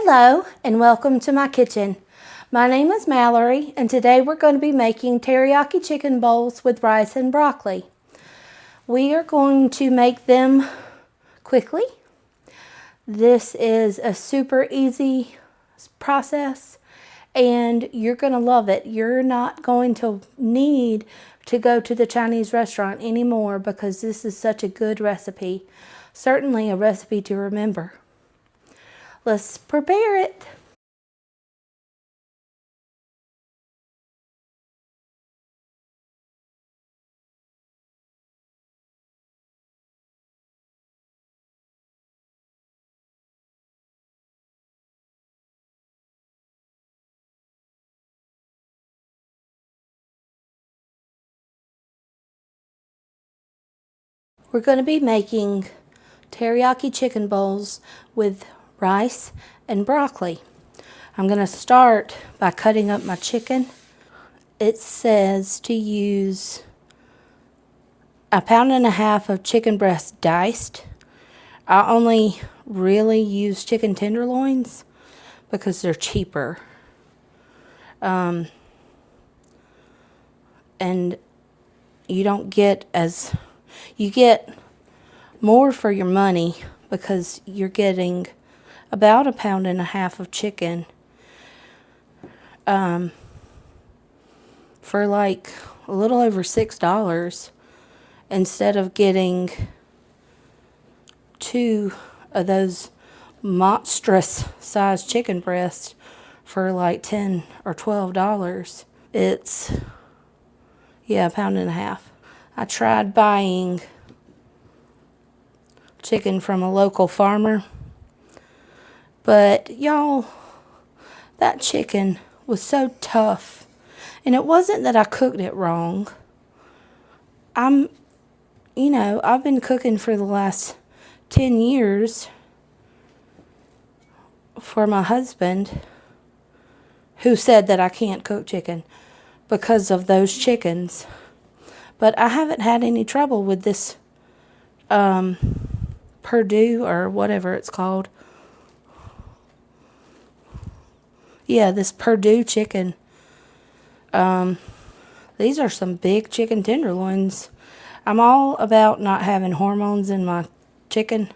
Hello and welcome to my kitchen. My name is Mallory and today we're going to be making teriyaki chicken bowls with rice and broccoli. We are going to make them quickly. This is a super easy process and you're going to love it. You're not going to need to go to the Chinese restaurant anymore because this is such a good recipe. Certainly a recipe to remember. Let's prepare it. We're going to be making teriyaki chicken bowls with rice and broccoli. I'm going to start by cutting up my chicken. It says to use 1.5 pounds of chicken breast diced. I only really use chicken tenderloins because they're cheaper. And you don't get you get more for your money because you're getting about 1.5 pounds of chicken for like a little over $6 instead of getting 2 of those monstrous sized chicken breasts for like $10 or $12. It's 1.5 pounds. I tried buying chicken from a local farmer, but y'all, that chicken was so tough. And it wasn't that I cooked it wrong. I've been cooking for the last 10 years for my husband, who said that I can't cook chicken because of those chickens. But I haven't had any trouble with this Purdue or whatever it's called. Yeah, this Purdue chicken. These are some big chicken tenderloins. I'm all about not having hormones in my chicken.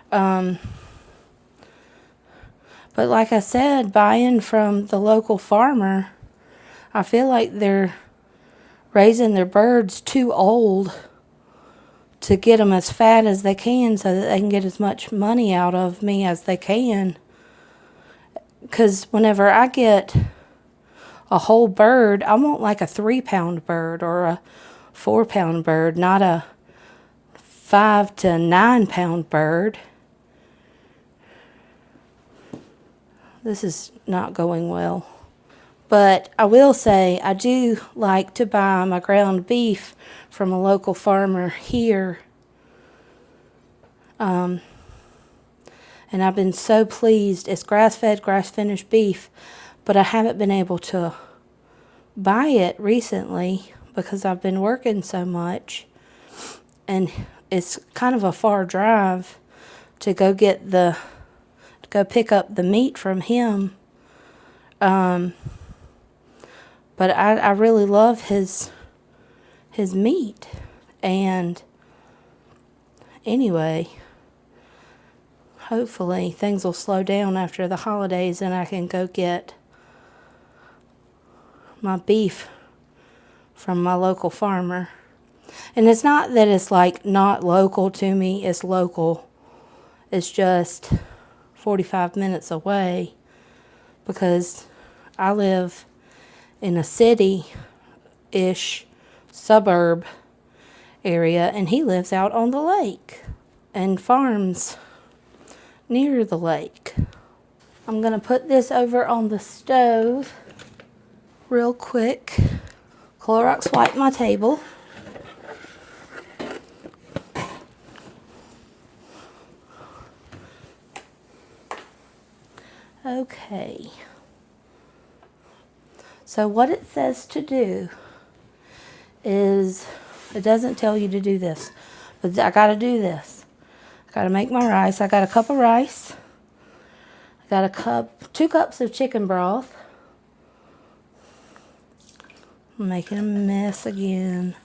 But like I said, buying from the local farmer, I feel like they're raising their birds too old to get them as fat as they can so that they can get as much money out of me as they can. Because whenever I get a whole bird, I want like a 3-pound bird or a 4-pound bird, not a 5 to 9-pound bird. This is not going well. But I will say I do like to buy my ground beef from a local farmer here. And I've been so pleased. It's grass-fed, grass-finished beef, but I haven't been able to buy it recently because I've been working so much. And it's kind of a far drive to go pick up the meat from him. But I really love his meat. And anyway, hopefully things will slow down after the holidays and I can go get my beef from my local farmer. And it's not that it's like not local to me, it's local. It's just 45 minutes away because I live in a city-ish suburb area and he lives out on the lake and farms near the lake. I'm going to put this over on the stove real quick. Clorox wipe my table. Okay. So what it says to do is, it doesn't tell you to do this, but I got to do this. I got to make my rice. I got a cup of rice. I Got 2 cups of chicken broth. I'm making a mess again.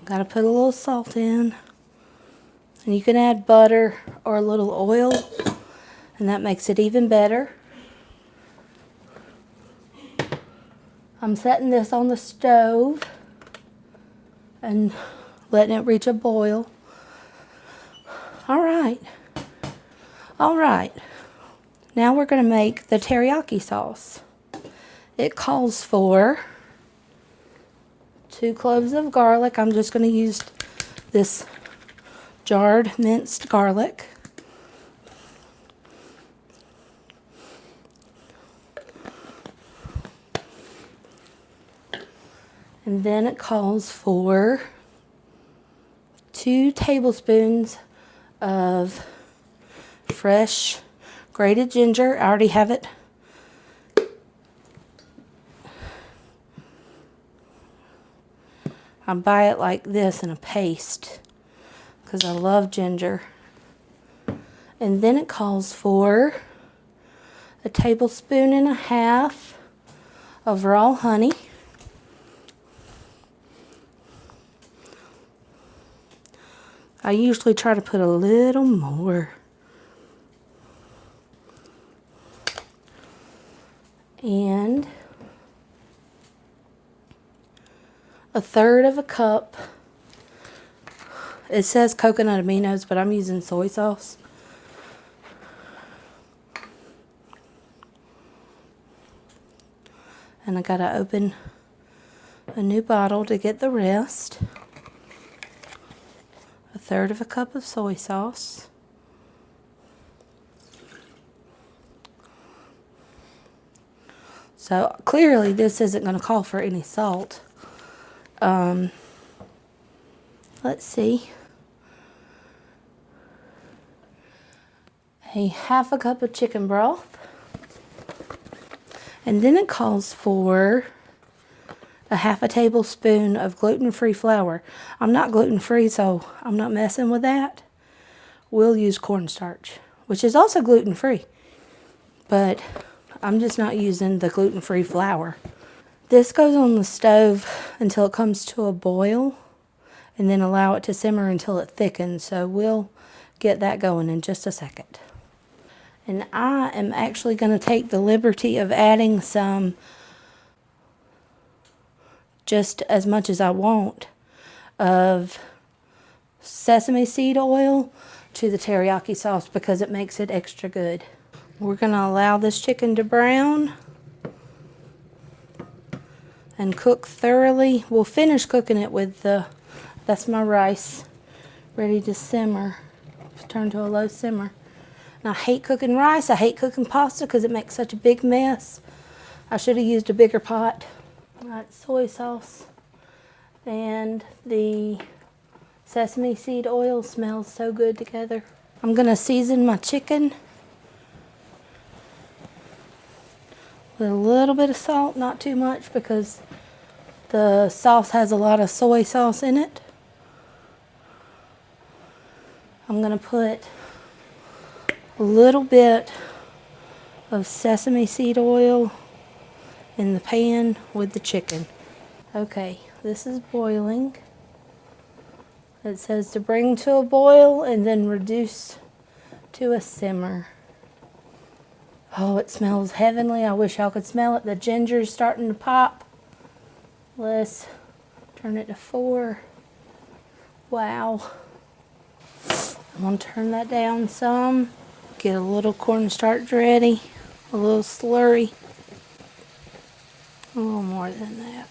Got to put a little salt in. And you can add butter or a little oil, and that makes it even better. I'm setting this on the stove and letting it reach a boil. All right. Now we're going to make the teriyaki sauce. It calls for 2 cloves of garlic. I'm just going to use this jarred minced garlic. And then it calls for 2 tablespoons of fresh grated ginger. I already have it. I buy it like this in a paste because I love ginger. And then it calls for 1.5 tablespoons of raw honey. I usually try to put a little more. And 1/3 cup. It says coconut aminos, but I'm using soy sauce. And I gotta open a new bottle to get the rest. 1/3 cup of soy sauce. So clearly this isn't going to call for any salt. Let's see. 1/2 cup of chicken broth. And then it calls for 1/2 tablespoon of gluten-free flour. I'm not gluten-free, so I'm not messing with that. We'll use cornstarch, which is also gluten-free. But I'm just not using the gluten-free flour. This goes on the stove until it comes to a boil, and then allow it to simmer until it thickens. So we'll get that going in just a second. And I am actually going to take the liberty of adding some, just as much as I want, of sesame seed oil to the teriyaki sauce because it makes it extra good. We're going to allow this chicken to brown and cook thoroughly. We'll finish cooking it with that's my rice ready to simmer. Turn to a low simmer. And I hate cooking rice. I hate cooking pasta because it makes such a big mess. I should have used a bigger pot. Alright, soy sauce and the sesame seed oil smells so good together. I'm going to season my chicken with a little bit of salt, not too much because the sauce has a lot of soy sauce in it. I'm going to put a little bit of sesame seed oil in the pan with the chicken. Okay, this is boiling. It says to bring to a boil and then reduce to a simmer. Oh, it smells heavenly. I wish y'all could smell it. The ginger's starting to pop. Let's turn it to 4. Wow. I'm going to turn that down some. Get a little cornstarch ready. A little slurry. A little more than that.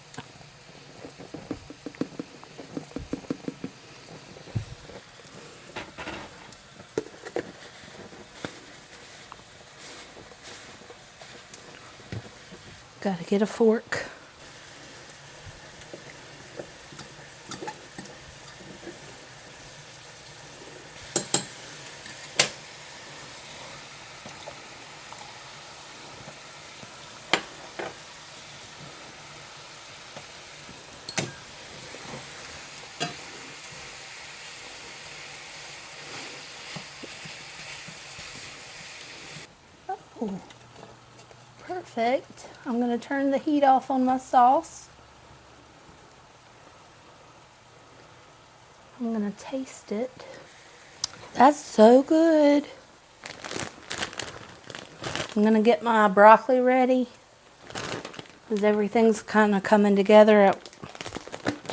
Gotta get a fork. Ooh, perfect. I'm going to turn the heat off on my sauce. I'm going to taste it. That's so good. I'm going to get my broccoli ready because everything's kind of coming together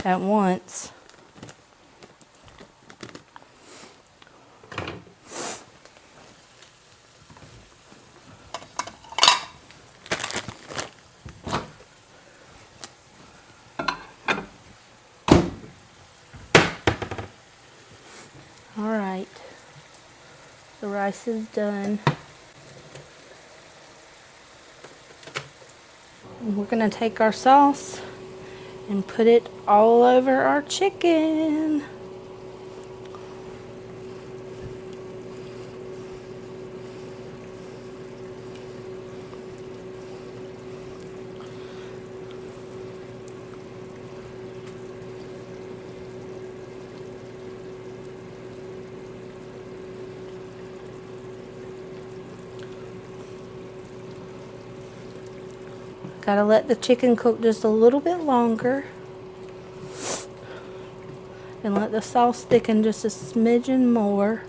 at once. All right, the rice is done. And we're going to take our sauce and put it all over our chicken. Gotta let the chicken cook just a little bit longer. And let the sauce thicken just a smidgen more.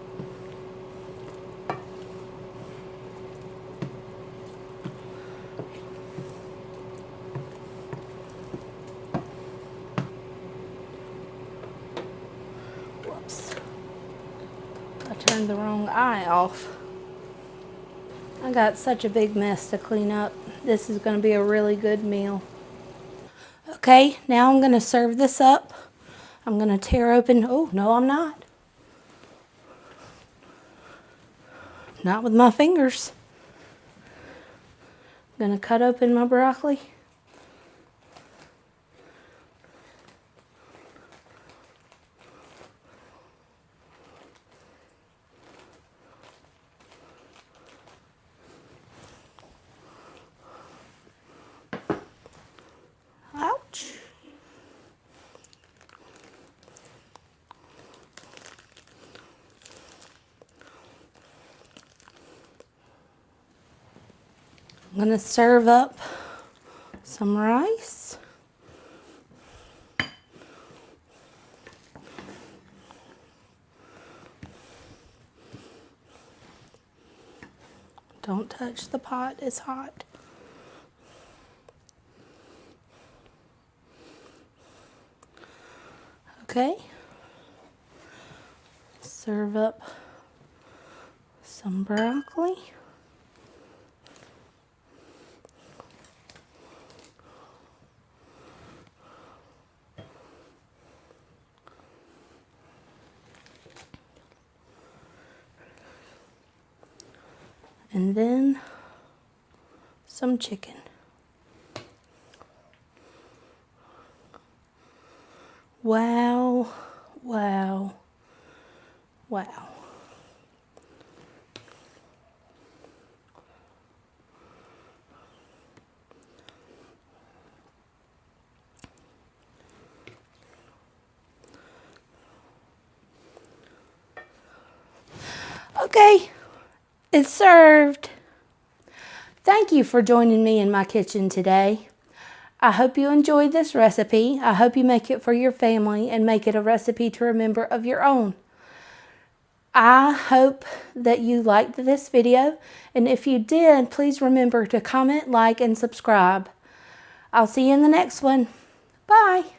Whoops. I turned the wrong eye off. I got such a big mess to clean up. This is going to be a really good meal. Okay, now I'm going to serve this up. I'm going to tear open, oh, no, I'm not. Not with my fingers. I'm going to cut open my broccoli. Ouch. I'm going to serve up some rice. Don't touch the pot, it's hot. Okay. Serve up some broccoli. And then some chicken. Wow, wow, wow. Okay, it's served. Thank you for joining me in my kitchen today. I hope you enjoyed this recipe. I hope you make it for your family and make it a recipe to remember of your own. I hope that you liked this video, and if you did, please remember to comment, like, and subscribe. I'll see you in the next one. Bye.